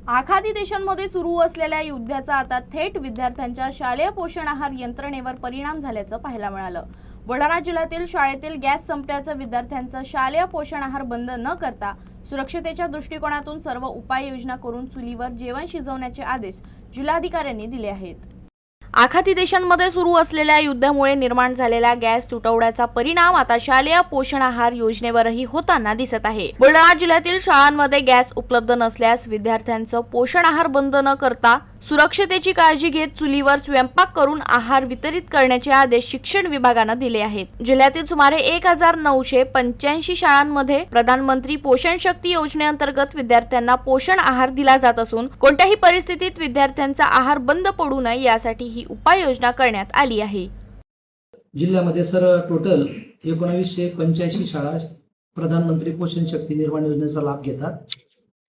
आखाती देशांमध्ये सुरू असलेल्या युद्धाचा आता थेट विद्यार्थ्यांच्या शालेय पोषण आहार यंत्रणेवर परिणाम झाल्याचं पाहायला मिळालं। बुलढाणा जिल्ह्यातील शाळेतील गॅस संपल्याचं विद्यार्थ्यांचा शालेय पोषण आहार बंद न करता सुरक्षतेच्या दृष्टिकोनातून सर्व उपाययोजना करून चुलीवर जेवण शिजवण्याचे आदेश जिल्हाधिकाऱ्यांनी दिले आहेत। आखाती देशांमध्ये सुरू असलेल्या युद्धामुळे निर्माण झालेला गॅस तुटवड्याचा परिणाम आता शालेय पोषण आहार योजनेवरही होताना दिसत आहे। बुलढाणा जिल्ह्यातील शाळांमध्ये गॅस उपलब्ध नसल्यास विद्यार्थ्यांचं पोषण आहार बंद न करता सुरक्षतेची काळजी घेत चुलीवर स्वयंपाक करून आहार वितरित करण्याचे आदेश शिक्षण विभागानं दिले आहेत। जिल्ह्यातील सुमारे 1985 शाळांमध्ये प्रधानमंत्री पोषण शक्ती योजनेअंतर्गत विद्यार्थ्यांना पोषण आहार दिला जात असून कोणत्याही परिस्थितीत विद्यार्थ्यांचा आहार बंद पडू नये यासाठी ही उपाययोजना करण्यात आली आहे। जिल्ह्यामध्ये सर टोटल 1985 शाळा प्रधानमंत्री पोषण शक्ती निर्माण योजनेचा लाभ घेतात।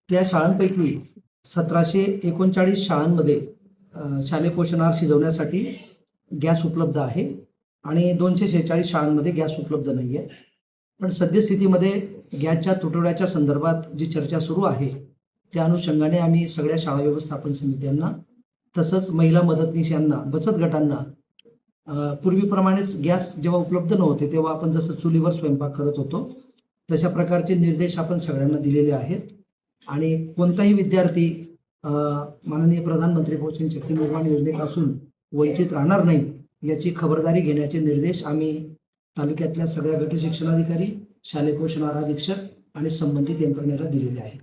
त्या शाळांपैकी 1739 शाळांमध्ये शालेय पोषण आहार शिजवण्यासाठी गॅस उपलब्ध आहे आणि 246 शाळांमध्ये गॅस उपलब्ध नाही आहे। पण सद्यस्थितीमध्ये गॅसच्या तुटवड्याच्या संदर्भात जी चर्चा सुरू आहे त्या अनुषंगाने आम्ही सगळ्या शाळा व्यवस्थापन समित्यांना तसंच महिला मदतनीस यांना बचत गटांना पूर्वीप्रमाणेच गॅस जेव्हा उपलब्ध नव्हते तेव्हा आपण जसं चुलीवर स्वयंपाक करत होतो तशा प्रकारचे निर्देश आपण सगळ्यांना दिलेले आहेत आणि कोणताही विद्यार्थी माननीय प्रधानमंत्री पोषण शक्ती निर्माण योजनेपासून वंचित राहणार नाही याची खबरदारी घेण्याचे निर्देश आम्ही तालुक्यातल्या सगळ्या गट शिक्षणाधिकारी, शालेय पोषण आहार अधीक्षक आणि संबंधित यंत्रणेला दिलेले आहेत।